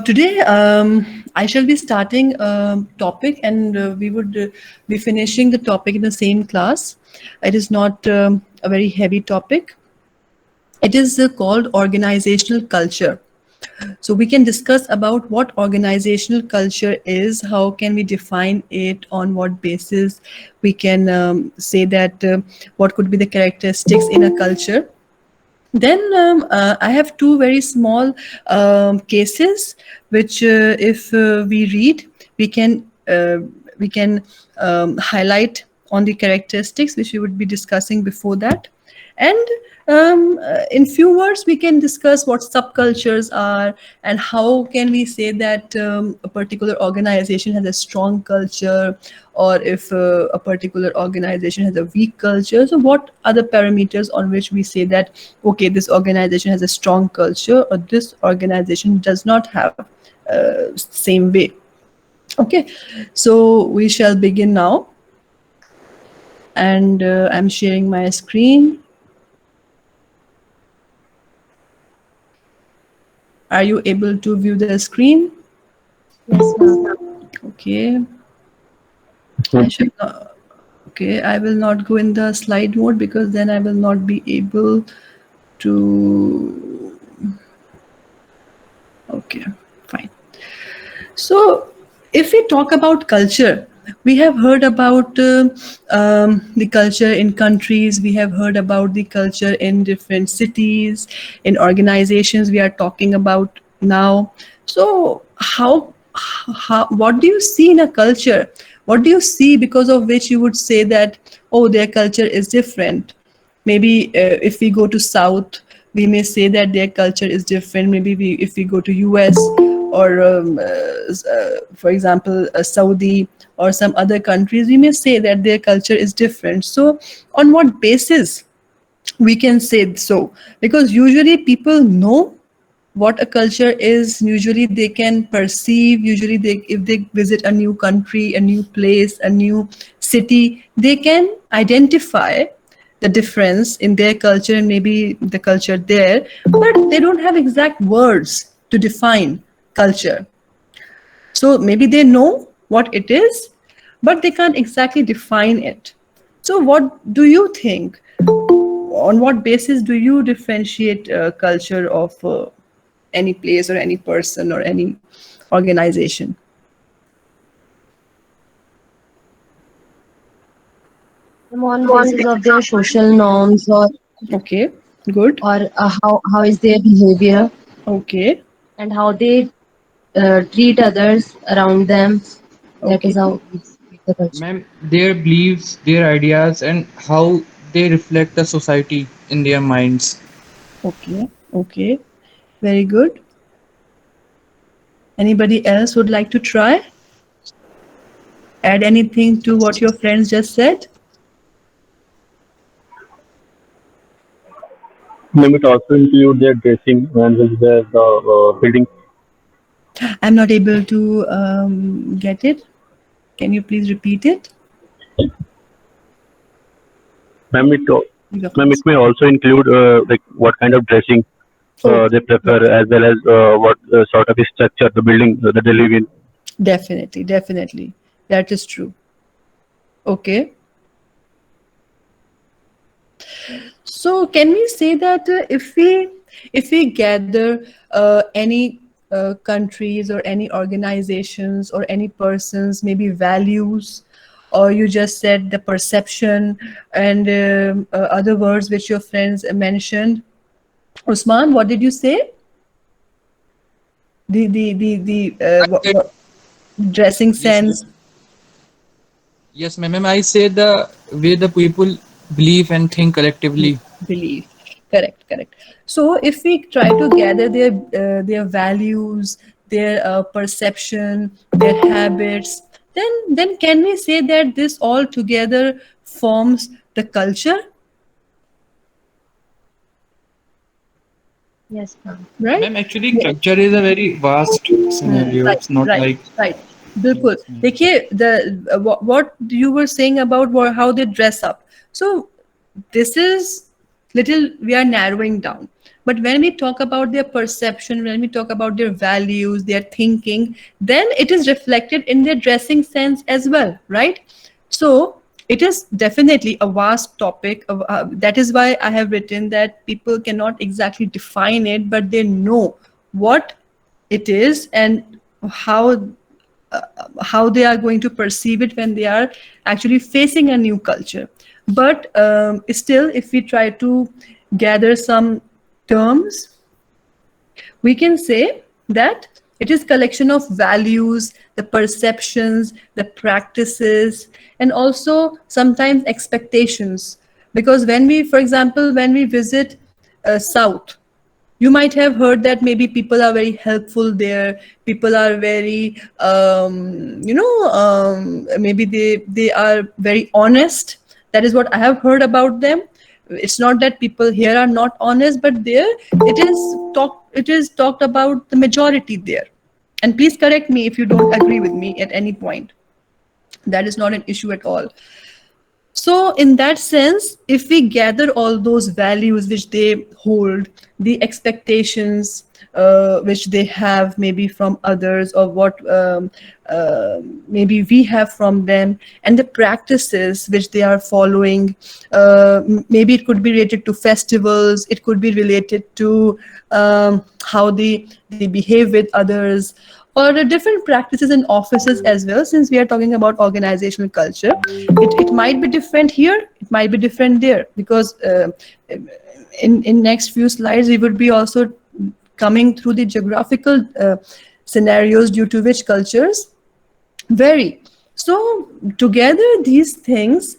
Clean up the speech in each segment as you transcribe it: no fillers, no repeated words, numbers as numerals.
Today, I shall be starting a topic, and we would be finishing the topic in the same class. It is not a very heavy topic. It is called organizational culture. So we can discuss about what organizational culture is, how can we define it, on what basis we can say that what could be the characteristics in a culture. Then I have two very small cases, which if we read, we can highlight on the characteristics which we would be discussing before that, and in few words we can discuss what subcultures are and how can we say that a particular organization has a strong culture, or if a particular organization has a weak culture. So what are the parameters on which we say that okay, this organization has a strong culture or this organization does not have same way. Okay, so we shall begin now, and I'm sharing my screen. Are you able to view the screen? Yes, ma'am. Okay. I should not, okay, I will not go in the slide mode because then I will not be able to. Okay, fine. So, if we talk about culture, we have heard about the culture in countries, we have heard about the culture in different cities, in organizations we are talking about now. So, what do you see in a culture? What do you see because of which you would say that, oh, their culture is different? Maybe if we go to South, we may say that their culture is different. Maybe if we go to US, or for example Saudi or some other countries, we may say that their culture is different. So on what basis we can say so? Because usually people know what a culture is. Usually they can perceive, usually they, if they visit a new country, a new place, a new city, they can identify the difference in their culture and maybe the culture there, but they don't have exact words to define culture. So maybe they know what it is, but they can't exactly define it. So what do you think? On what basis do you differentiate culture of any place or any person or any organization? On basis of their social norms, Okay, good. or how is their behavior Okay, and how they treat others around them. That okay, is how we speak the culture. Ma'am, their beliefs, their ideas, and how they reflect the society in their minds. okay, okay. Very good. Anybody else would like to try? Add anything to what your friends just said? Maybe it also include their dressing and the building. I'm not able to get it. Can you please repeat it? Ma'am, it, al- Of Ma'am, it course. may also include like what kind of dressing Oh, they prefer, yes. as well as what sort of structure the building that they live in. Definitely, definitely. That is true. Okay. So can we say that if we gather any countries or any organizations or any persons, maybe values, or you just said the perception and other words which your friends mentioned. Usman, what did you say? I said, What dressing yes, sense? yes, ma'am. I say the way the people believe and think collectively. Belief. Correct, correct. So if we try to gather their values, their perception, their habits, then can we say that this all together forms the culture? Yes, ma'am. Right? Ma'am, actually, culture is a very vast scenario. Right, It's not right, like right. बिल्कुल. yes, ma'am. देखिए, what you were saying about how they dress up. So this is little we are narrowing down. But when we talk about their perception, when we talk about their values, their thinking, then it is reflected in their dressing sense as well, right? So it is definitely a vast topic. That is why I have written that people cannot exactly define it, but they know what it is and how how they are going to perceive it when they are actually facing a new culture. But still, if we try to gather some terms, we can say that it is collection of values, the perceptions, the practices, and also sometimes expectations. Because when we, for example, when we visit South, you might have heard that maybe people are very helpful there, people are very maybe they are very honest. That is what I have heard about them. It's not that people here are not honest, but there it is talked about the majority there. And please correct me if you don't agree with me at any point. That is not an issue at all. So in that sense, if we gather all those values which they hold, the expectations which they have maybe from others, or what maybe we have from them, and the practices which they are following, maybe it could be related to festivals, it could be related to how they behave with others, or the different practices in offices as well. Since we are talking about organizational culture, it might be different here, it might be different there, because in next few slides we would be also coming through the geographical scenarios due to which cultures vary. So together these things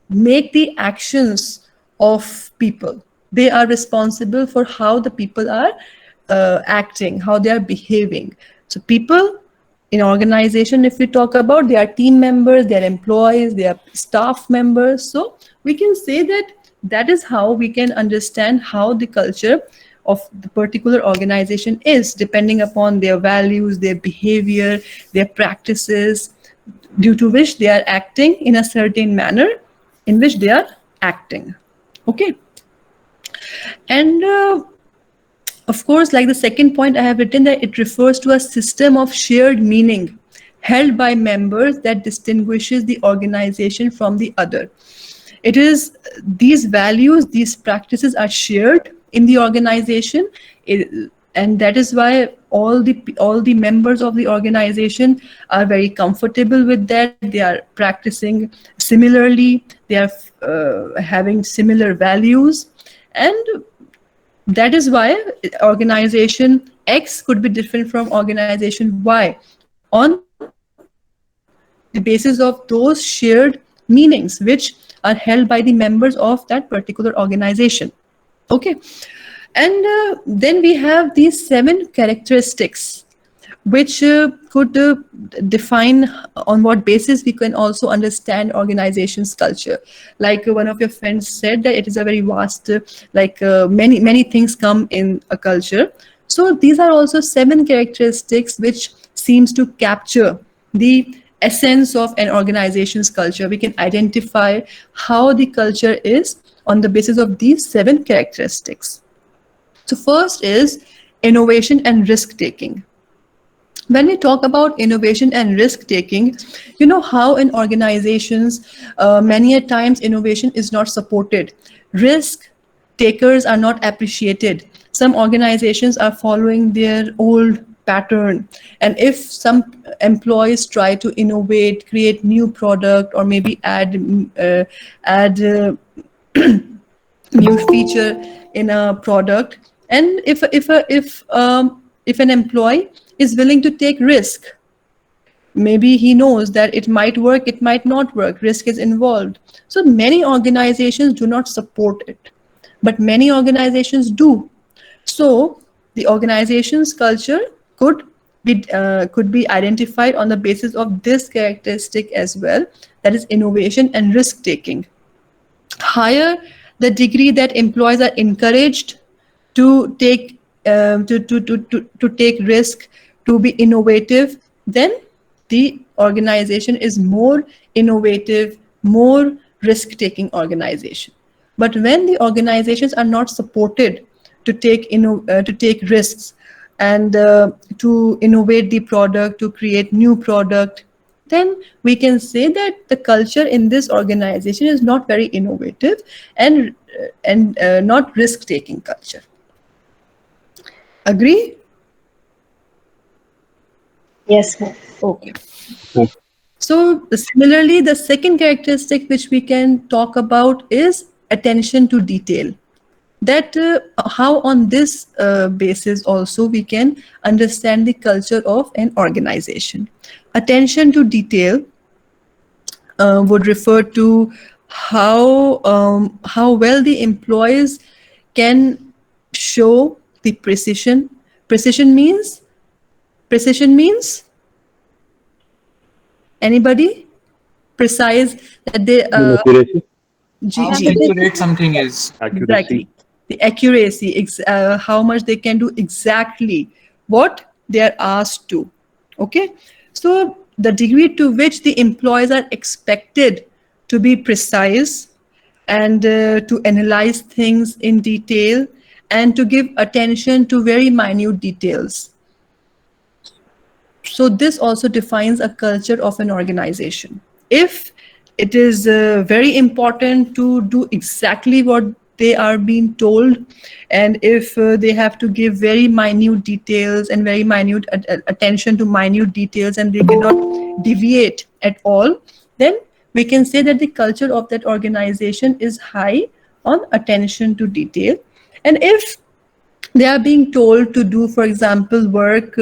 make the actions of people. They are responsible for how the people are acting, how they are behaving. So people in organization, if we talk about, they are team members, they are employees, they are staff members. So we can say that that is how we can understand how the culture of the particular organization is, depending upon their values, their behavior, their practices, due to which they are acting in a certain manner in which they are acting. Okay. And of course, like the second point I have written, that it refers to a system of shared meaning held by members that distinguishes the organization from the other. It is these values, these practices are shared in the organization, and that is why all the members of the organization are very comfortable with that. They are practicing similarly, they are having similar values, and that is why organization X could be different from organization Y on the basis of those shared meanings which are held by the members of that particular organization. Okay. And then we have these 7 characteristics which could define on what basis we can also understand organization's culture. Like one of your friends said that it is a very vast, many things come in a culture. So these are also 7 characteristics which seems to capture the essence of an organization's culture. We can identify how the culture is on the basis of these 7 characteristics. So first is innovation and risk taking. When we talk about innovation and risk taking, you know how in organizations many a times innovation is not supported. Risk takers are not appreciated. Some organizations are following their old pattern, and if some employees try to innovate, create new product, or maybe add new feature in a product, and if an employee is willing to take risk, maybe he knows that it might work, it might not work, risk is involved. So many organizations do not support it, but many organizations do. So the organization's culture could be identified on the basis of this characteristic as well, that is innovation and risk taking. Higher the degree that employees are encouraged to take take risk, to be innovative, then the organization is more innovative, more risk-taking organization. But when the organizations are not supported to take risks and to innovate the product, to create new product, then we can say that the culture in this organization is not very innovative and not risk taking culture. Agree? Yes, ma'am. Okay. Yes. So similarly, the second characteristic which we can talk about is attention to detail. That how on this basis also we can understand the culture of an organization. Attention to detail would refer to how well the employees can show the precision. Precision means precision means anybody precise that they Accuracy, How G. accurate something is. accuracy. Exactly. The accuracy, how much they can do exactly what they are asked to. Okay. So the degree to which the employees are expected to be precise and to analyze things in detail and to give attention to very minute details. So this also defines a culture of an organization. If it is very important to do exactly what they are being told, and if they have to give very minute details and very minute attention to minute details and they cannot deviate at all, then we can say that the culture of that organization is high on attention to detail. And if they are being told to do, for example, work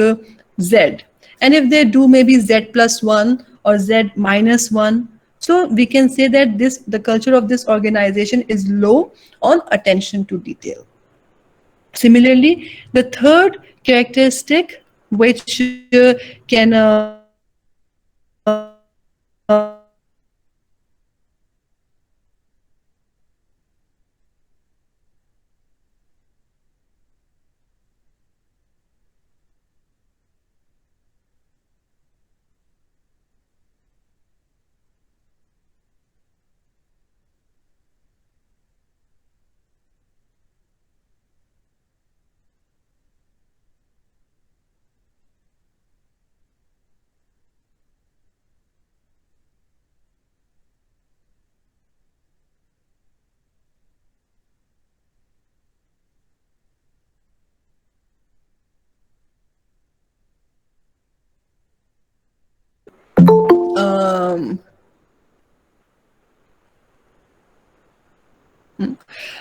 Z, and if they do maybe Z plus 1 or Z minus 1, so we can say that this the culture of this organization is low on attention to detail. Similarly, the third characteristic which can um,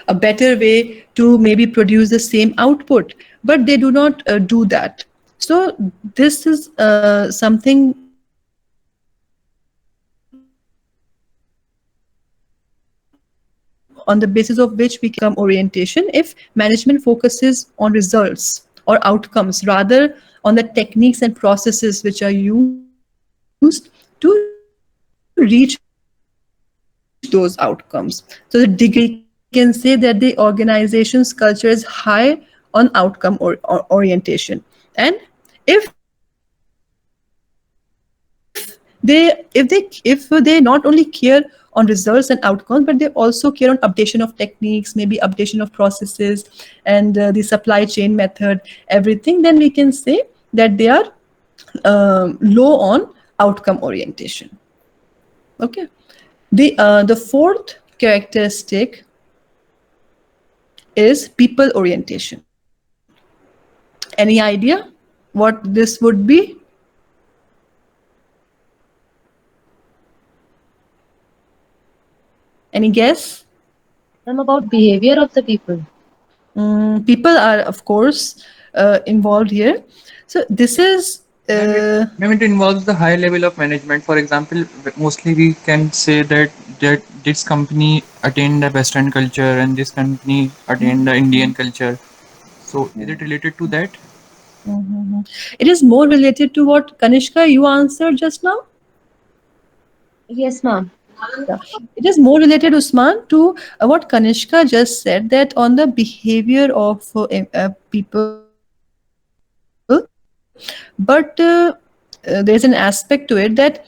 a better way to maybe produce the same output, but they do not do that. So this is something on the basis of which we can orientation if management focuses on results or outcomes rather on the techniques and processes which are used to reach those outcomes. So the degree can say that the organization's culture is high on outcome orientation. And if if they not only care on results and outcomes, but they also care on updation of techniques, maybe updation of processes, and the supply chain method, everything, then we can say that they are low on outcome orientation. Okay. The fourth characteristic is people orientation. Any idea what this would be? Any guess? Ma'am, about behavior of the people. People are, of course, involved here. So this is Ma'am, it involves the high level of management. For example, mostly we can say that this company attained the Western culture and this company attained the Indian culture. So is it related to that? it is more related to what Kanishka you answered just now. Yes, ma'am. Yeah. It is more related, Usman, to what Kanishka just said, that on the behavior of people, but there's an aspect to it that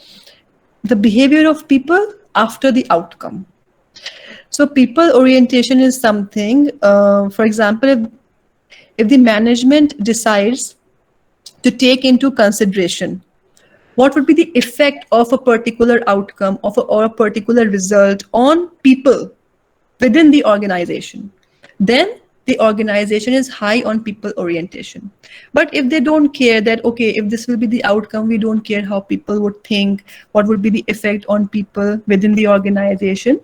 the behavior of people after the outcome. So people orientation is something, for example, if the management decides to take into consideration what would be the effect of a particular outcome or a particular result on people within the organization, then the organization is high on people orientation. But if they don't care that, okay, if this will be the outcome, we don't care how people would think, what would be the effect on people within the organization,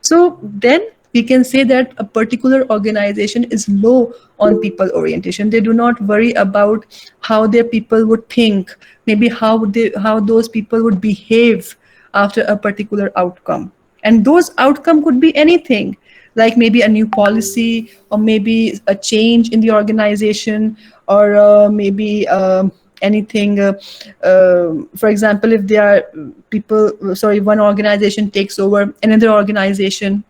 so then we can say that a particular organization is low on people orientation. They do not worry about how their people would think, maybe how those people would behave after a particular outcome. And those outcome could be anything, like maybe a new policy, or maybe a change in the organization, or maybe anything. For example, if there are one organization takes over another organization.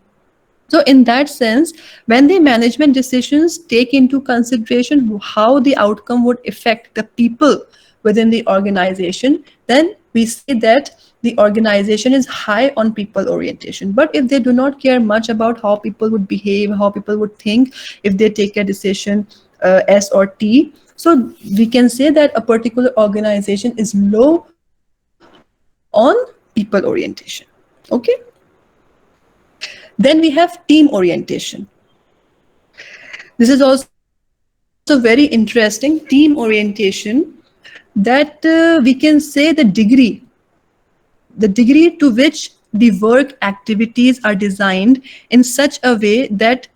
So in that sense, when the management decisions take into consideration how the outcome would affect the people within the organization, then we say that the organization is high on people orientation. But if they do not care much about how people would behave, how people would think, if they take a decision S or T, so we can say that a particular organization is low on people orientation. Okay. Then we have team orientation. This is also very interesting. Team orientation, that we can say the degree to which the work activities are designed in such a way that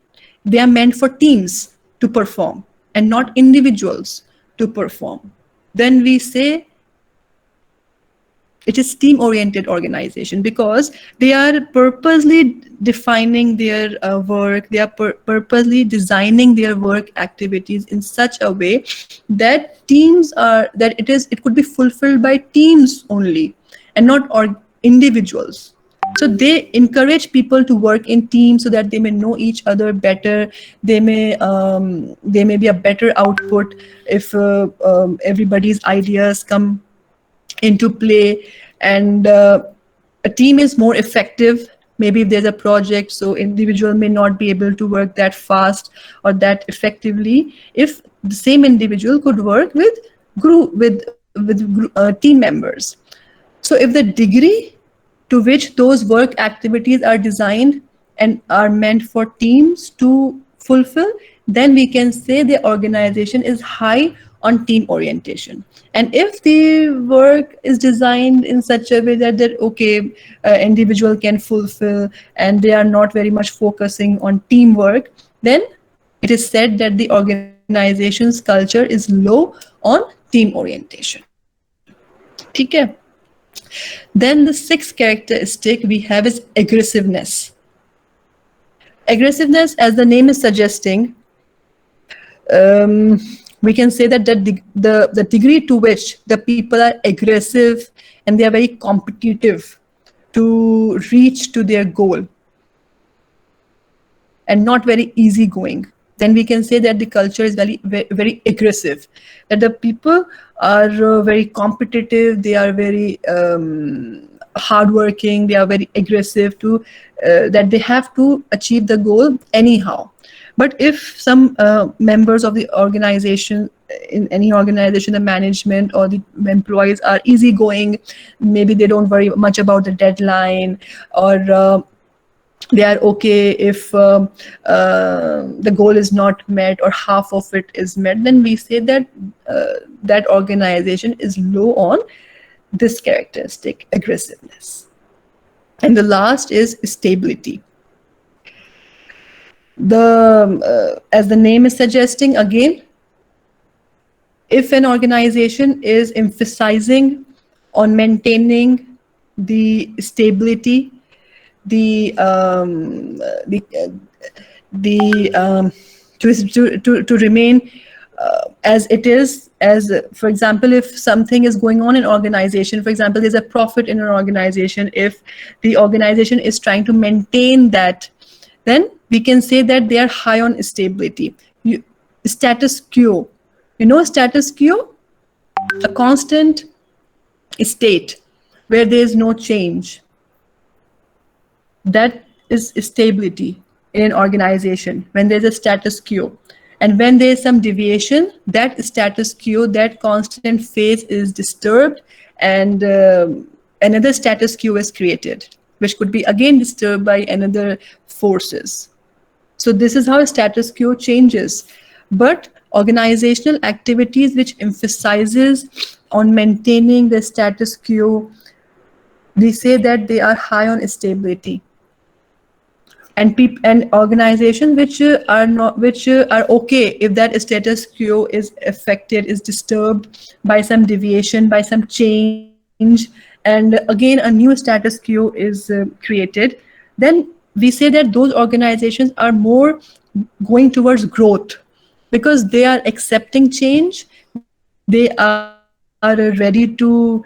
they are meant for teams to perform and not individuals to perform. Then we say it is team oriented organization, because they are purposely defining their work, they are purposely designing their work activities in such a way that it could be fulfilled by teams only and not individuals. So they encourage people to work in teams so that they may know each other better. They may be a better output if everybody's ideas come into play, and a team is more effective. Maybe if there's a project, so individual may not be able to work that fast or that effectively if the same individual could work with team members. So if the degree to which those work activities are designed and are meant for teams to fulfill, then we can say the organization is high on team orientation. And if the work is designed in such a way that individual can fulfill and they are not very much focusing on teamwork, then it is said that the organization's culture is low on team orientation. Okay. Then the sixth characteristic we have is aggressiveness. Aggressiveness, as the name is suggesting, we can say that the degree to which the people are aggressive and they are very competitive to reach to their goal and not very easygoing, then we can say that the culture is very, very, very aggressive. That the people are very competitive, they are very hardworking, they are very aggressive to that they have to achieve the goal anyhow. But if some members of the organization, in any organization, the management or the employees are easygoing, maybe they don't worry much about the deadline, or they are okay if the goal is not met or half of it is met, then we say that that organization is low on this characteristic, aggressiveness. And the last is stability. As the name is suggesting, again, if an organization is emphasizing on maintaining the stability, to remain as it is, as for example, if something is going on in organization, for example, there's a profit in an organization, if the organization is trying to maintain that, then we can say that they are high on stability. Status quo, status quo, a constant state where there is no change. That is stability in an organization, when there's a status quo. And when there is some deviation, that status quo, that constant phase is disturbed, and another status quo is created, which could be again disturbed by another forces. So this is how status quo changes. But organizational activities which emphasizes on maintaining the status quo, they say that they are high on stability. And and organizations which are not, which are okay if that status quo is affected, is disturbed by some deviation, by some change, and again a new status quo is created, then we say that those organizations are more going towards growth, because they are accepting change, they are ready to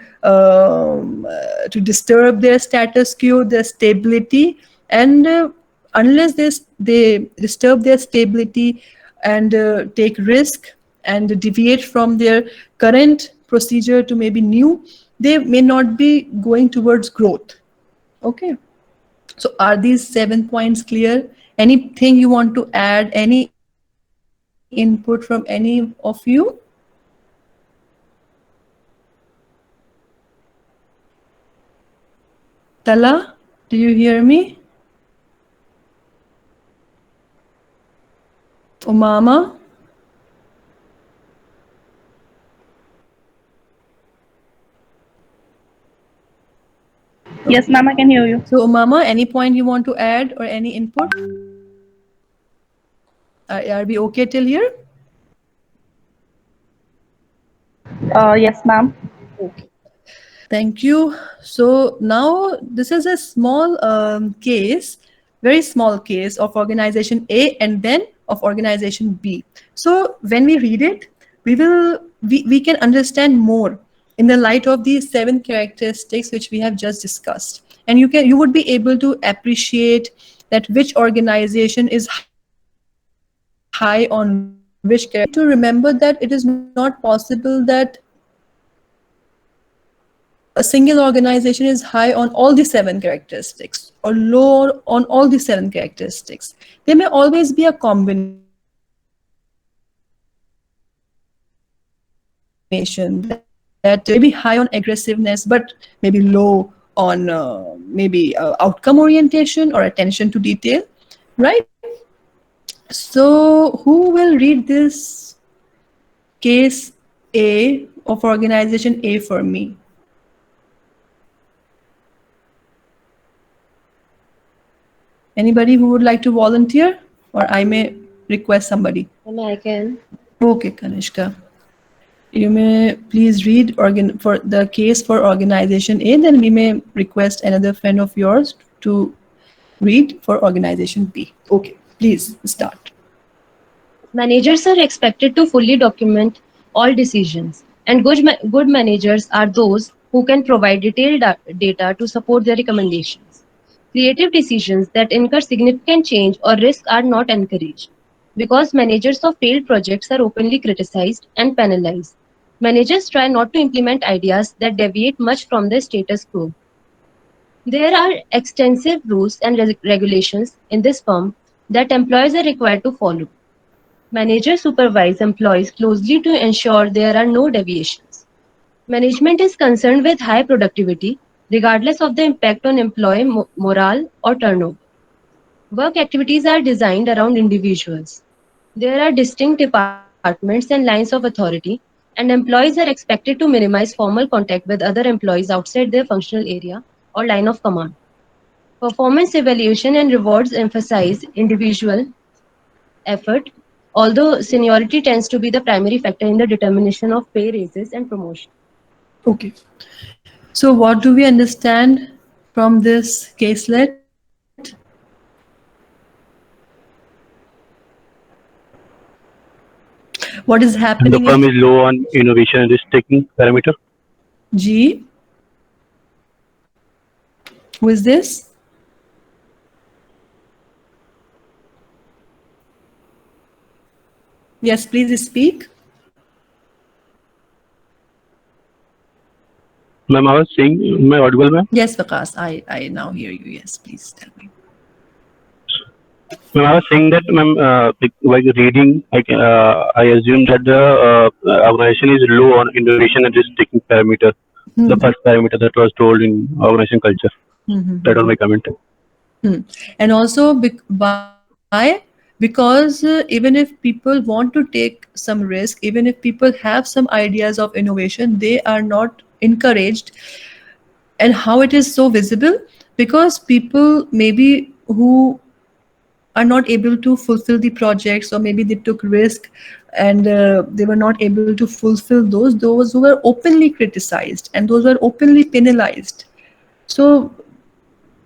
disturb their status quo, their stability, and unless they disturb their stability and take risk and deviate from their current procedure to maybe new, they may not be going towards growth. Okay. So are these 7 points clear? Anything you want to add? Any input from any of you? Tala, do you hear me? Umama? Yes, ma'am, I can hear you. So Umama, any point you want to add or any input? Are we okay till here? Yes, ma'am. Okay. Thank you. So now this is a small case, very small case of organization A and then of organization B. So when we read it, we can understand more in the light of these 7 characteristics which we have just discussed. And you would be able to appreciate that which organization is high on which characteristic. And you need to remember that it is not possible that a single organization is high on all the 7 characteristics or low on all the 7 characteristics. There may always be a combination that may be high on aggressiveness, but maybe low on maybe outcome orientation or attention to detail, right? So who will read this case A of organization A for me? Anybody who would like to volunteer, or I may request somebody? And I can. Okay, Kanishka. You may please read for the case for organization A, then we may request another friend of yours to read for organization B. Okay, please start. Managers are expected to fully document all decisions, and good managers are those who can provide detailed data to support their recommendations. Creative decisions that incur significant change or risk are not encouraged, because managers of failed projects are openly criticized and penalized. Managers try not to implement ideas that deviate much from the status quo. There are extensive rules and regulations in this firm that employees are required to follow. Managers supervise employees closely to ensure there are no deviations. Management is concerned with high productivity, regardless of the impact on employee morale or turnover. Work activities are designed around individuals. There are distinct departments and lines of authority, and employees are expected to minimize formal contact with other employees outside their functional area or line of command. Performance evaluation and rewards emphasize individual effort, although seniority tends to be the primary factor in the determination of pay raises and promotion. Okay. So what do we understand from this caselet? What is happening The firm is low on innovation and risk-taking parameter. G? Who is this? Yes, please speak. Ma'am, I was saying, am I audible, ma'am? Yes, Vikas, I now hear you. Yes, please tell me. When I was saying that, ma'am, while reading, I assume that the organization is low on innovation and risk taking parameter. The first parameter that was told in organization culture. That was my comment. And also, why? Because even if people want to take some risk, even if people have some ideas of innovation, they are not encouraged. And how it is so visible? Because people maybe who are not able to fulfill the projects, or maybe they took risk and they were not able to fulfill those who were openly criticized and those were openly penalized. So,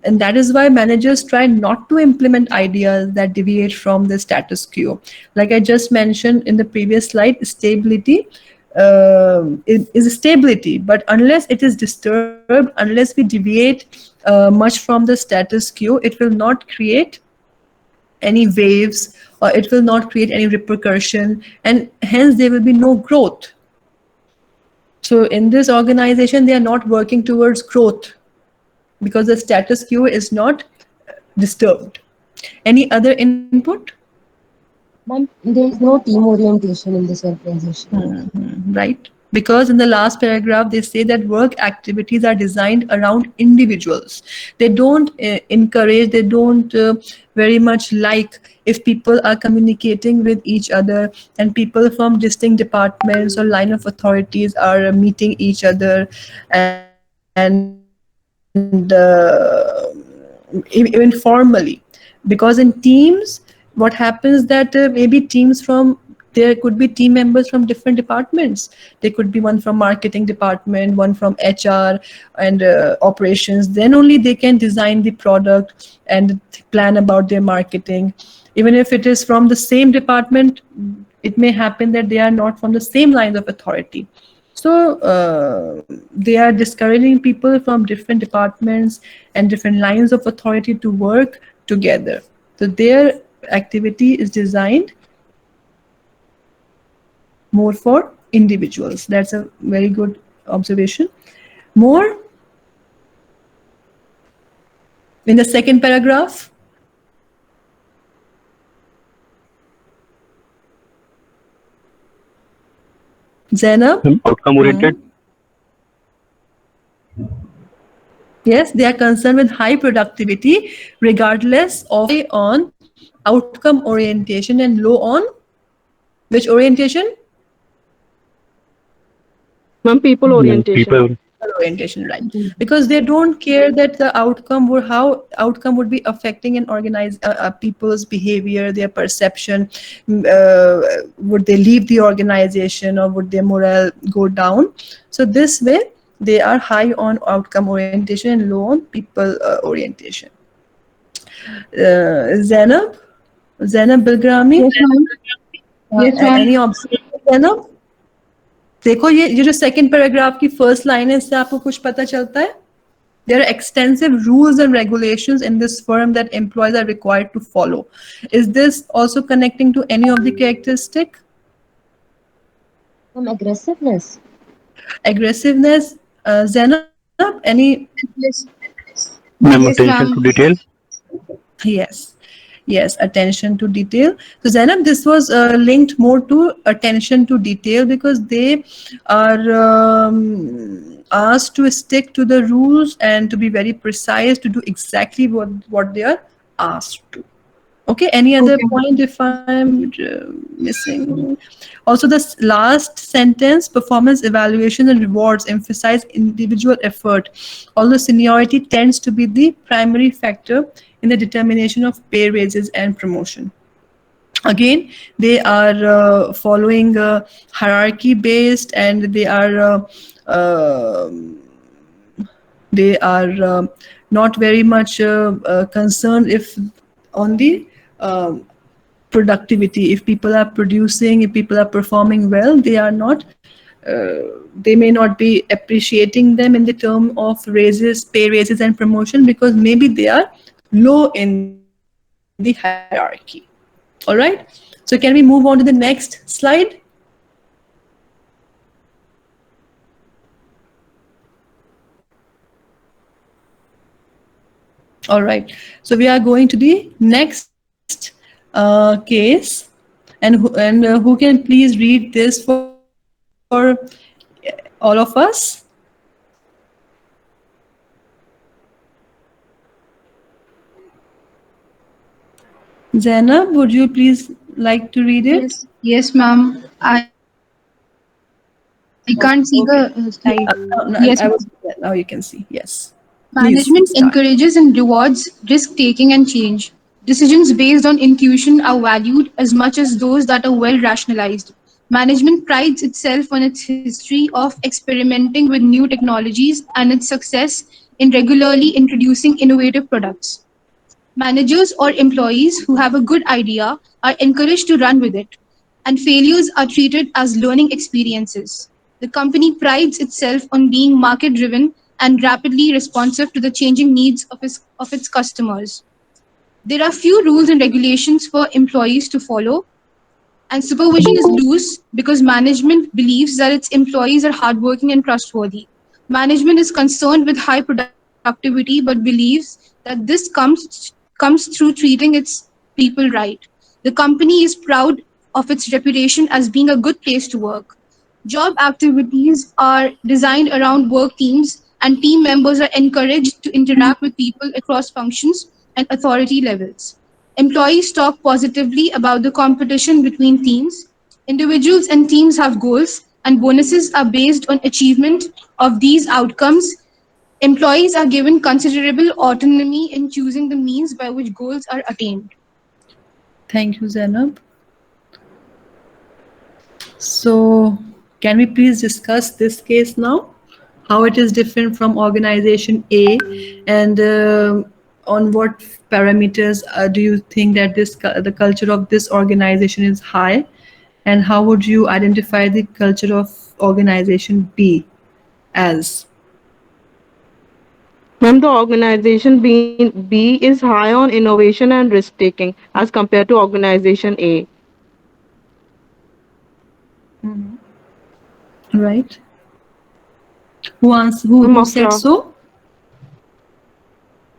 and that is why managers try not to implement ideas that deviate from the status quo. Like I just mentioned in the previous slide, stability is stability, but unless it is disturbed, unless we deviate much from the status quo, it will not create any waves, or it will not create any repercussion, and hence there will be no growth. So in this organization, they are not working towards growth because the status quo is not disturbed. Any other input? Ma'am, there is no team orientation in this organization. Right? Because in the last paragraph, they say that work activities are designed around individuals. They don't encourage, they don't very much like if people are communicating with each other, and people from distinct departments or line of authorities are meeting each other, and even formally. Because in teams, what happens that maybe teams from, there could be team members from different departments. There could be one from marketing department, one from HR and operations. Then only they can design the product and plan about their marketing. Even if it is from the same department, it may happen that they are not from the same line of authority. So they are discouraging people from different departments and different lines of authority to work together. So their activity is designed more for individuals. That's a very good observation. More in the second paragraph. Zainab? Outcome oriented. Yes, they are concerned with high productivity regardless of on outcome orientation and low on which orientation? Ma'am, people orientation. People. Orientation, right? Because they don't care that the outcome would, how outcome would be affecting an organize people's behavior, their perception. Would they leave the organization, or would their morale go down? So this way they are high on outcome orientation and low on people orientation. Zainab? Zainab Bilgrami? Yes, ma'am. Yes, ma'am. Any observation, Zainab? देखो ये जो second paragraph की first line है, इससे आपको कुछ पता चलता है? There are extensive rules and regulations in this firm that employees are required to follow. Is this also connecting to any of the characteristic? Some aggressiveness. Aggressiveness, Zainab, any? Yes. Ma'am, Yes, attention ma'am. to detail. Yes, attention to detail. So Zainab, this was linked more to attention to detail because they are asked to stick to the rules and to be very precise, to do exactly what they are asked to. Okay, any other Okay. point if I'm missing? Also, this last sentence, performance evaluation and rewards emphasize individual effort, although seniority tends to be the primary factor in the determination of pay raises and promotion. Again, they are following hierarchy based, and they are not very much concerned if on the productivity. If people are producing, if people are performing well, they are not they may not be appreciating them in the term of raises, pay raises and promotion, because maybe they are low in the hierarchy. All right, so can we move on to the next slide? All right, so we are going to the next case, and who can please read this for all of us? Zainab, would you please like to read it? Yes, ma'am. I can't see the slide. No, Yes, I ma'am. was now you can see. Yes, please Management start. encourages and rewards risk taking and change. Decisions based on intuition are valued as much as those that are well rationalized. Management prides itself on its history of experimenting with new technologies and its success in regularly introducing innovative products. Managers or employees who have a good idea are encouraged to run with it, and failures are treated as learning experiences. The company prides itself on being market driven and rapidly responsive to the changing needs of its customers. There are few rules and regulations for employees to follow, and supervision is loose because management believes that its employees are hardworking and trustworthy. Management is concerned with high productivity but believes that this comes through treating its people right. The company is proud of its reputation as being a good place to work. Job activities are designed around work teams, and team members are encouraged to interact with people across functions and authority levels. Employees talk positively about the competition between teams. Individuals and teams have goals, and bonuses are based on achievement of these outcomes. Employees are given considerable autonomy in choosing the means by which goals are attained. Thank you, Zainab. So, can we please discuss this case now? How it is different from organization A, and on what parameters do you think that the culture of this organization is high, and how would you identify the culture of organization B as? Ma'am, the organization B is high on innovation and risk taking as compared to organization A. Right? Who said Afra. so?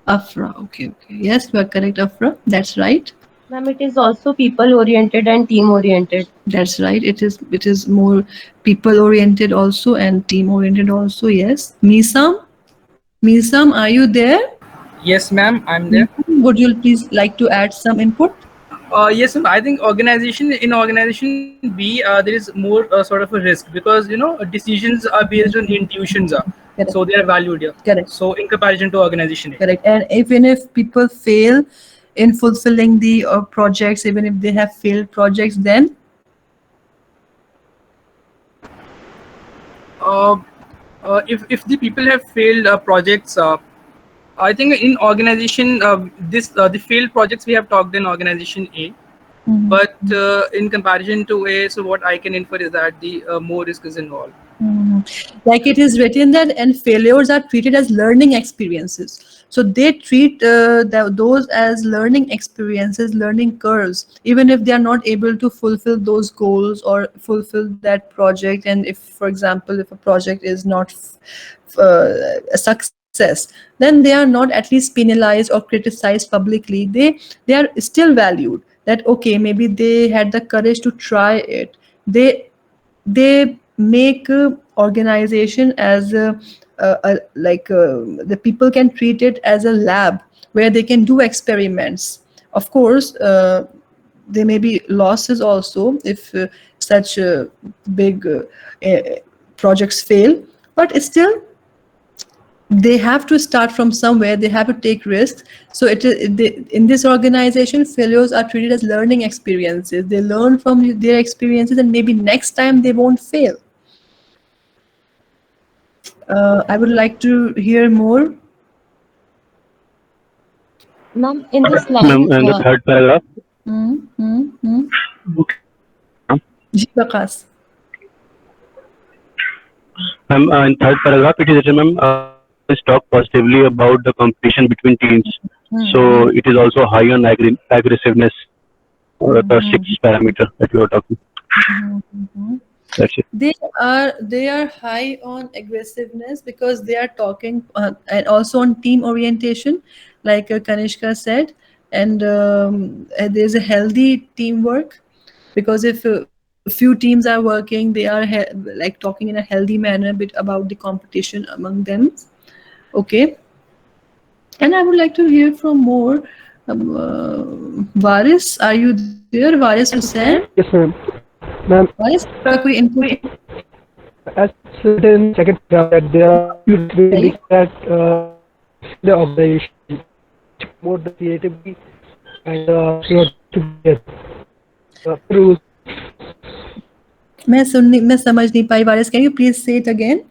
Afra. Okay, okay. Yes, you are correct, Afra. That's right. Ma'am, it is also people oriented and team oriented. That's right. It is more people oriented also and team oriented also. Yes. Misam, are you there? Yes, ma'am, I'm there. Misam, would you please like to add some input? Yes, ma'am. I think organization B, there is more sort of a risk because decisions are based on intuitions, Correct. so they are valued here. Correct. So in comparison to organization A. Correct. And even if people fail in fulfilling the projects, even if they have failed projects, then Uh, if the people have failed projects, I think in organization this the failed projects we have talked in organization A, but in comparison to A, so what I can infer is that the more risk is involved. like it is written that, and failures are treated as learning experiences. So they treat those as learning experiences, learning curves, even if they are not able to fulfill those goals or fulfill that project. And if, for example, if a project is not a success, then they are not at least penalized or criticized publicly. They are still valued. That okay, maybe they had the courage to try it. They make organization as like the people can treat it as a lab where they can do experiments. Of course, there may be losses also if such big projects fail, but still they have to start from somewhere. They have to take risks. So in this organization, failures are treated as learning experiences. They learn from their experiences, and maybe next time they won't fail. I would like to hear more. Ma'am, in this Ma'am, line, and the third paragraph. Ji Waqas. In third paragraph, it is written, ma'am, is talk positively about the competition between teams. So it is also high on aggressiveness, the sixth parameter that we were talking. That's it. They are high on aggressiveness because they are talking and also on team orientation, like Kanishka said, and there's a healthy teamwork, because if a few teams are working, they are like talking in a healthy manner bit about the competition among them. Okay, and I would like to hear from more. Varis, are you there? Varis Hussain? Yes, ma'am. Ma'am, Varis, का कोई input? as stated in second paragraph that there are few ways that the organization promote the creativity and rules. मैं समझ नहीं पाई. Varis, can you please say it again?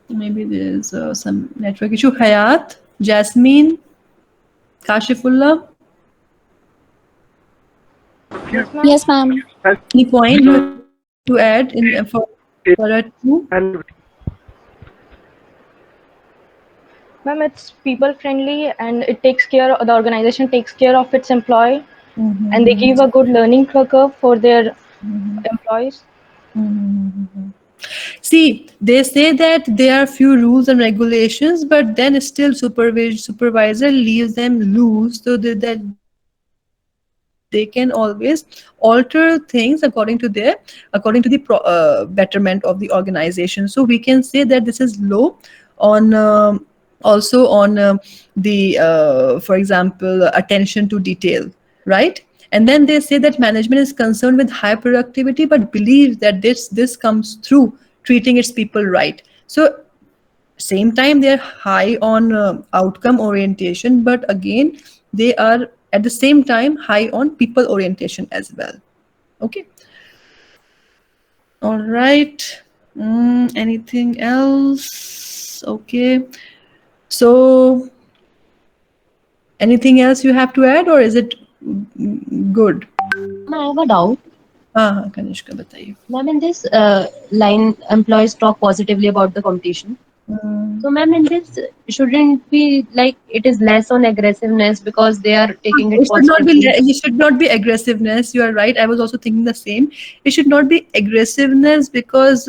Maybe there's some network issue. Hayat, Jasmine, Kashifullah. Yes, ma'am. Any point to add in for a two? And Ma'am, it's people friendly and it takes care, the organization takes care of its employee and they give a good learning curve for their employees. See, they say that there are few rules and regulations, but then still supervisor leaves them loose so that they can always alter things according to the betterment of the organization. So we can say that this is low on also on the for example, attention to detail, right? And then they say that management is concerned with high productivity, but believes that this comes through treating its people right. So same time they're high on outcome orientation, but again they are at the same time high on people orientation as well. Okay. All right. Anything else? Okay. So anything else you have to add, or is it good? I have a doubt. हाँ कनिष्का बताइए. Ma'am, in this line, employees talk positively about the competition. So, ma'am, in this, shouldn't be like it is less on aggressiveness because they are taking it positively? It should not be aggressiveness. You are right. I was also thinking the same. It should not be aggressiveness, because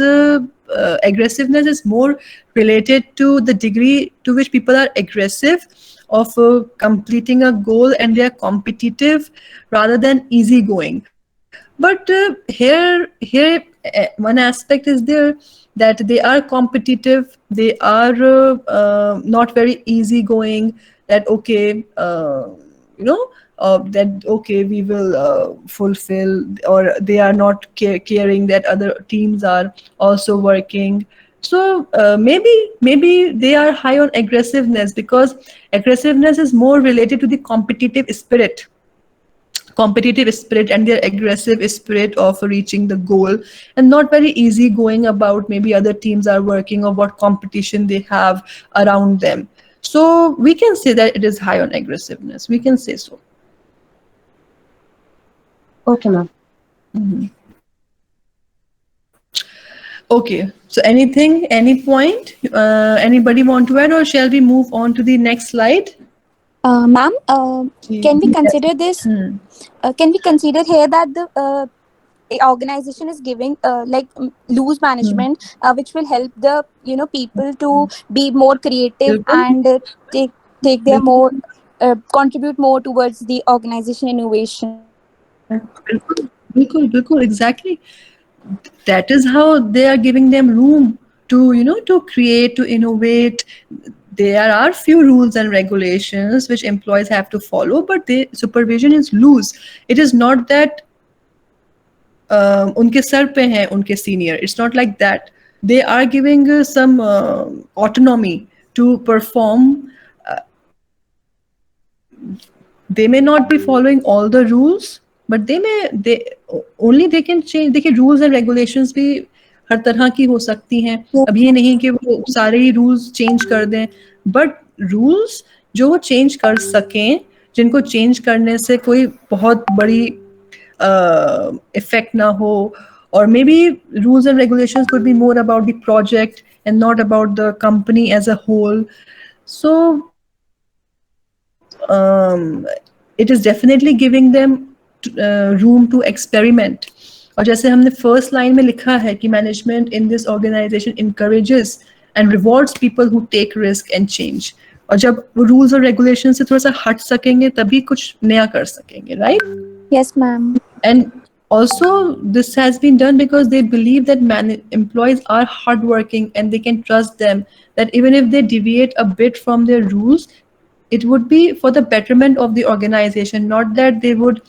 aggressiveness is more related to the degree to which people are aggressive of completing a goal, and they are competitive rather than easygoing. But here one aspect is there, that they are competitive, they are not very easygoing, that okay, that okay, we will fulfill, or they are not caring that other teams are also working. So maybe they are high on aggressiveness, because aggressiveness is more related to the competitive spirit and their aggressive spirit of reaching the goal, and not very easy going about maybe other teams are working or what competition they have around them. So we can say that it is high on aggressiveness. We can say so. Okay, ma'am. Okay, so any point anybody want to add, or shall we move on to the next slide? Ma'am, can we consider this? Can we consider here that the organization is giving loose management, which will help the people to be more creative and take their more contribute more towards the organization innovation. Bilkul, exactly. That is how they are giving them room to to create, to innovate. There are few rules and regulations which employees have to follow, but the supervision is loose. It is not that unke sar pe hai unke senior. It's not like that. They are giving some autonomy to perform. They may not be following all the rules, but they can change. देखिए rules and regulations भी हर तरह की हो सकती हैं. अब ये नहीं कि वो सारे ही rules change कर दें, but rules जो वो change कर सकें, जिनको change करने से कोई बहुत बड़ी effect ना हो, or maybe rules and regulations could be more about the project and not about the company as a whole. So it is definitely giving them room to experiment. और जैसे हमने first line में लिखा है कि management in this organization encourages and rewards people who take risk and change. और जब वो rules और regulations से थोड़ा सा हट सकेंगे तभी कुछ नया कर सकेंगे, right? Yes, ma'am. And also this has been done because they believe that employees are hardworking and they can trust them, that even if they deviate a bit from their rules, it would be for the betterment of the organization, not that they would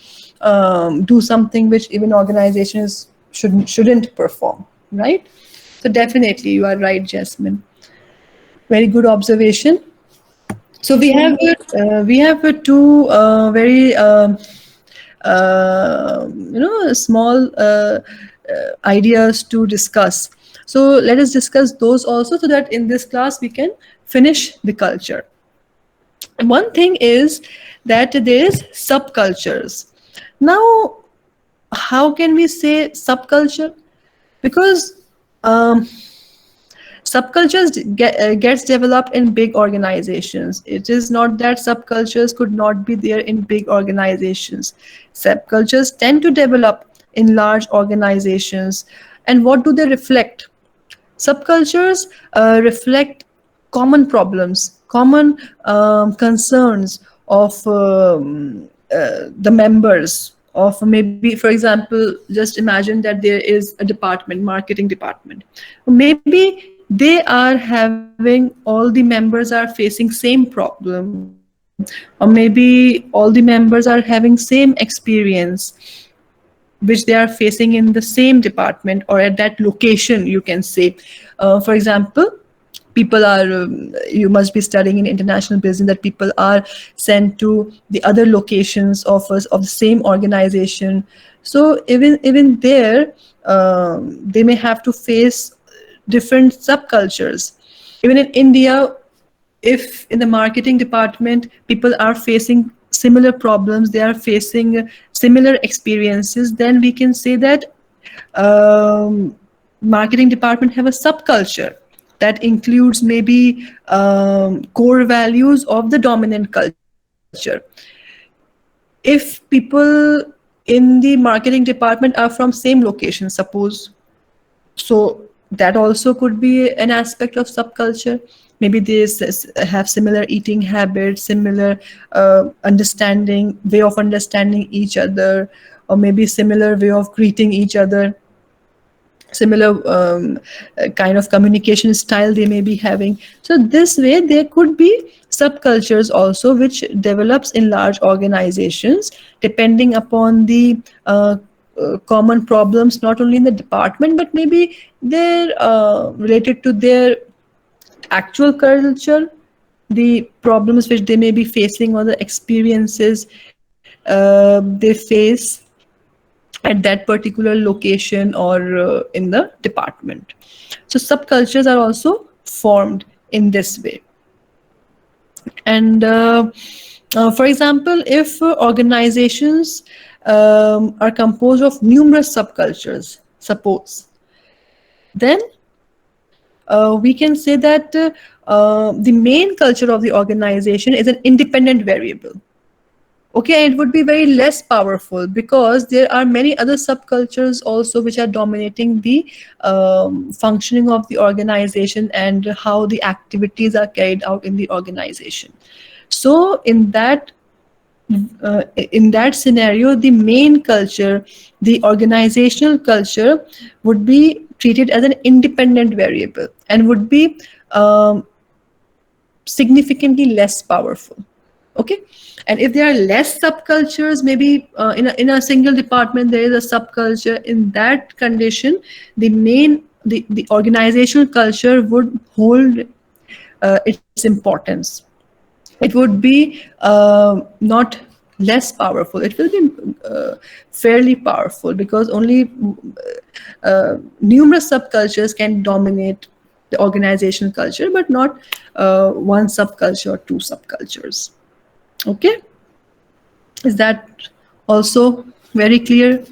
do something which even organizations shouldn't perform, right? So definitely you are right, Jasmine. Very good observation. So we have two very small ideas to discuss. So let us discuss those also, so that in this class we can finish the culture. One thing is that there is subcultures. Now, how can we say subculture? Because subcultures gets developed in big organizations. It is not that subcultures could not be there in big organizations. Subcultures tend to develop in large organizations. And what do they reflect? Subcultures reflect common problems, common concerns of the members of, maybe, for example, just imagine that there is a department, marketing department. Maybe they are having, all the members are facing same problem, or maybe all the members are having same experience which they are facing in the same department or at that location, you can say. For example, people are, you must be studying in international business, that people are sent to the other locations of the same organization. So even there, they may have to face different subcultures. Even in India, if in the marketing department people are facing similar problems, they are facing similar experiences, then we can say that marketing department have a subculture that includes maybe core values of the dominant culture. If people in the marketing department are from same location, suppose, so that also could be an aspect of subculture. Maybe they have similar eating habits, similar understanding, way of understanding each other, or maybe similar way of greeting each other, similar kind of communication style they may be having. So this way there could be subcultures also, which develops in large organizations depending upon the common problems, not only in the department, but maybe they're related to their actual culture, the problems which they may be facing, or the experiences they face at that particular location or in the department. So subcultures are also formed in this way. And for example, if organizations are composed of numerous subcultures, suppose, then we can say that the main culture of the organization is an independent variable. Okay, it would be very less powerful because there are many other subcultures also which are dominating the functioning of the organization and how the activities are carried out in the organization. So in that scenario, the main culture, the organizational culture, would be treated as an independent variable and would be significantly less powerful. Okay, and if there are less subcultures, maybe in a single department there is a subculture, in that condition the organizational culture would hold its importance. It would be not less powerful, it will be fairly powerful, because only numerous subcultures can dominate the organizational culture, but not one subculture or two subcultures. Okay, is that also very clear,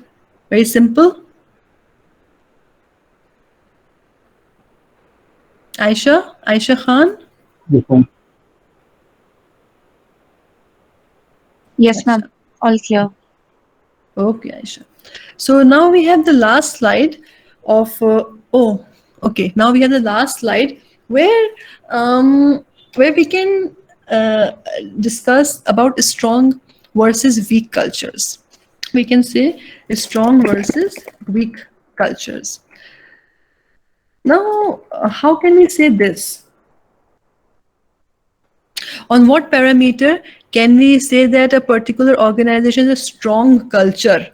very simple? Aisha Khan? Yes, ma'am. All clear. Okay, Aisha. So now we have the last slide of now we have the last slide where we can discuss about strong versus weak cultures. We can say strong versus weak cultures. Now, how can we say this? On what parameter can we say that a particular organization is a strong culture?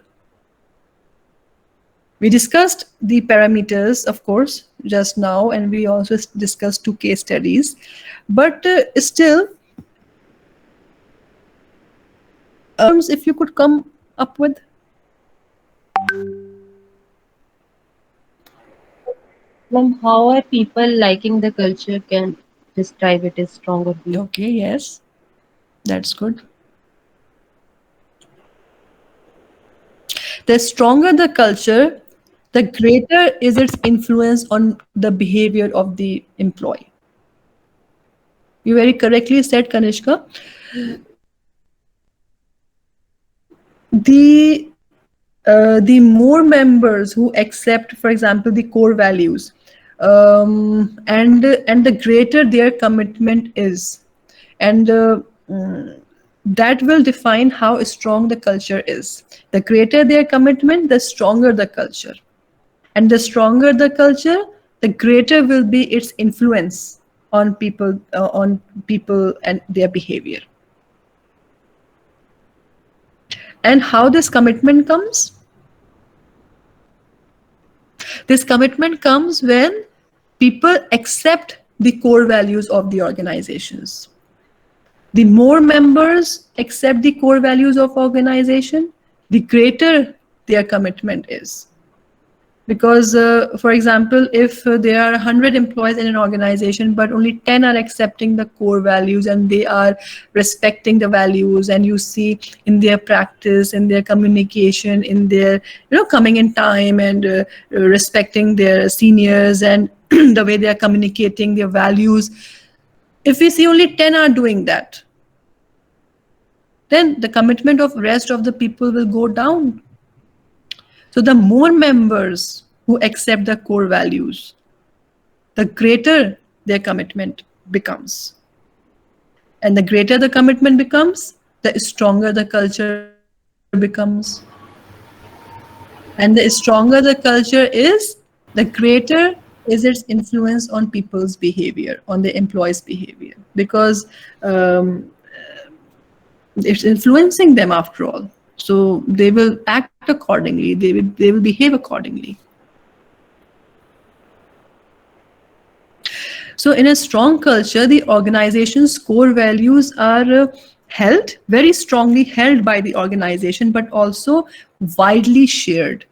We discussed the parameters, of course, just now, and we also discussed 2 case studies. But still, if you could come up with. Ma'am, how are people liking the culture can describe it as strong or weak? Okay, yes, that's good. The stronger the culture, the greater is its influence on the behavior of the employee. You very correctly said, Kanishka. The more members who accept, for example, the core values, and the greater their commitment is, and that will define how strong the culture is. The greater their commitment, the stronger the culture, and the stronger the culture, the greater will be its influence on people and their behavior. And how this commitment comes? This commitment comes when people accept the core values of the organizations. The more members accept the core values of organization, the greater their commitment is. Because, for example, if there are 100 employees in an organization, but only 10 are accepting the core values and they are respecting the values, and you see in their practice, in their communication, in their, coming in time and respecting their seniors and the way they are communicating their values. If we see only 10 are doing that, then the commitment of rest of the people will go down. So the more members who accept the core values, the greater their commitment becomes. And the greater the commitment becomes, the stronger the culture becomes. And the stronger the culture is, the greater is its influence on people's behavior, on the employees' behavior. Because it's influencing them after all. So they will act accordingly, they will behave accordingly. So in a strong culture, the organization's core values are held, very strongly held by the organization, but also widely shared.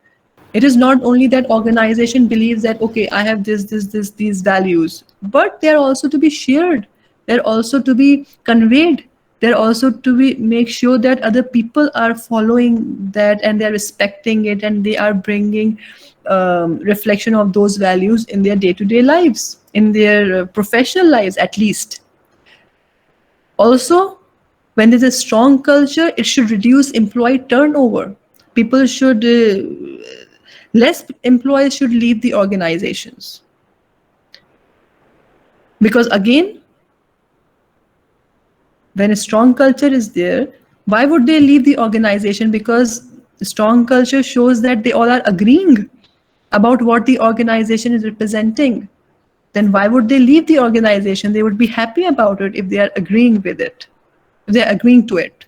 It is not only that organization believes that, okay, I have these values, but they're also to be shared. They're also to be conveyed. They're also to be make sure that other people are following that and they're respecting it, and they are bringing reflection of those values in their day-to-day lives, in their professional lives at least. Also, when there's a strong culture, it should reduce employee turnover. People should, less employees should leave the organizations. Because again, when a strong culture is there, why would they leave the organization? Because strong culture shows that they all are agreeing about what the organization is representing. Then why would they leave the organization? They would be happy about it if they are agreeing with it, if they are agreeing to it.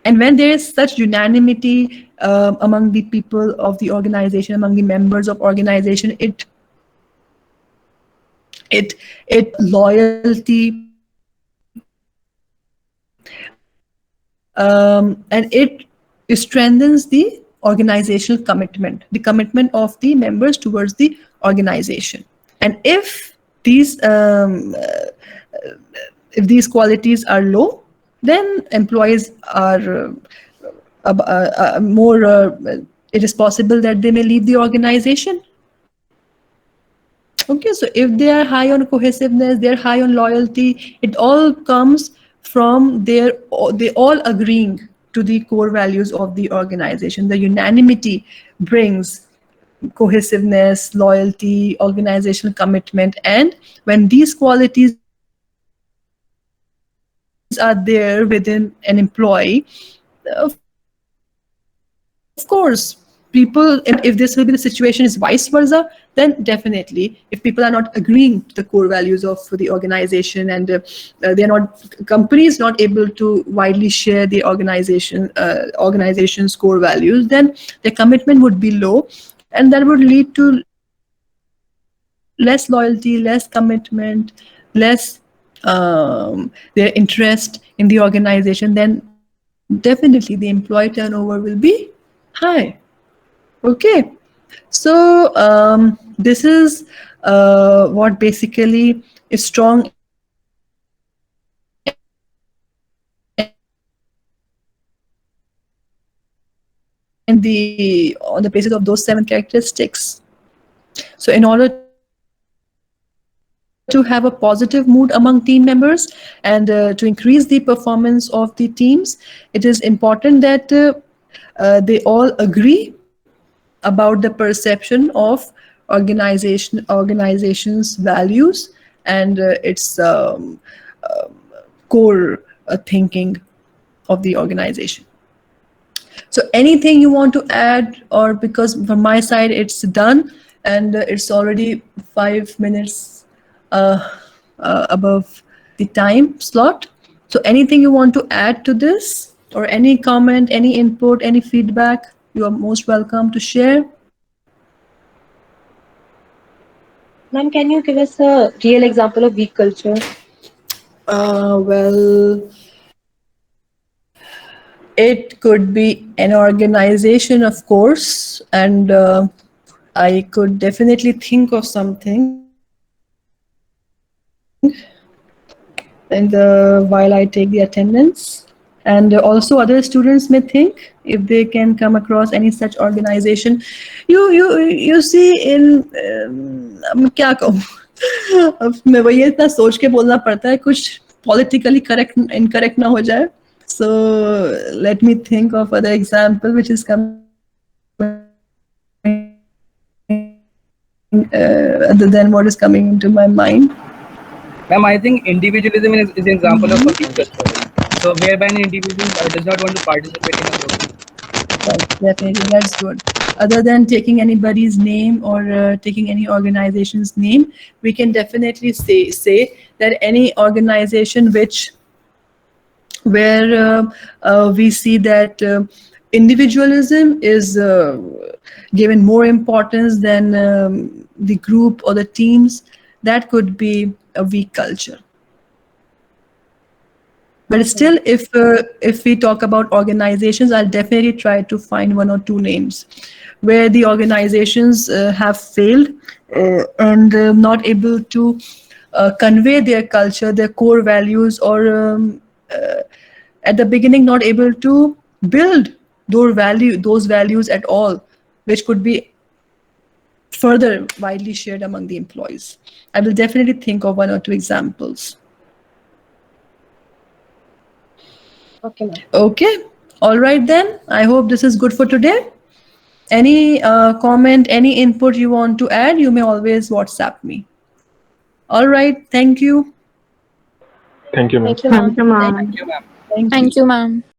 And when there is such unanimity among the people of the organization, among the members of organization, it loyalty, and it strengthens the organizational commitment, the commitment of the members towards the organization. And if these qualities are low, then employees are more. It is possible that they may leave the organization. Okay, so if they are high on cohesiveness, they're high on loyalty, it all comes from they all agreeing to the core values of the organization. The unanimity brings cohesiveness, loyalty, organizational commitment. And when these qualities are there within an employee, of course, people, if this will be the situation is vice versa, then definitely, if people are not agreeing to the core values of the organization, and they are not, company is not able to widely share the organization's core values, then their commitment would be low, and that would lead to less loyalty, less commitment, less their interest in the organization. Then definitely the employee turnover will be high. Okay. So this is what basically is strong in on the basis of those 7 characteristics. So in order to have a positive mood among team members and to increase the performance of the teams, it is important that they all agree about the perception of organization's values and its core thinking of the organization. So anything you want to add, or because from my side it's done, and it's already 5 minutes above the time slot. So anything you want to add to this, or any comment, any input, any feedback, you are most welcome to share. Ma'am, can you give us a real example of weak culture? Well, it could be an organization, of course, and I could definitely think of something. And while I take the attendance, and also other students may think if they can come across any such organization. You see in क्या कहूँ अब मैं वही इतना सोच के बोलना पड़ता है कुछ politically correct incorrect ना हो जाए. So let me think of other example which is coming other than what is coming into my mind. Ma'am, I think individualism is an example of a weak culture. So whereby an individual does not want to participate in a group. Right, definitely, that's good. Other than taking anybody's name or taking any organization's name, we can definitely say that any organization where we see that individualism is given more importance than the group or the teams, that could be a weak culture. But still, if we talk about organizations, I'll definitely try to find 1 or 2 names where the organizations have failed and not able to convey their culture, their core values, or at the beginning not able to build those values at all, which could be further widely shared among the employees. I will definitely think of 1 or 2 examples. Okay, ma'am. Okay, all right then. I hope this is good for today. Any comment, any input you want to add, you may always WhatsApp me. All right, thank you. Thank you, ma'am. Thank you, ma'am. Thank you, ma'am. Thank you, ma'am. Thank you. Thank you, ma'am.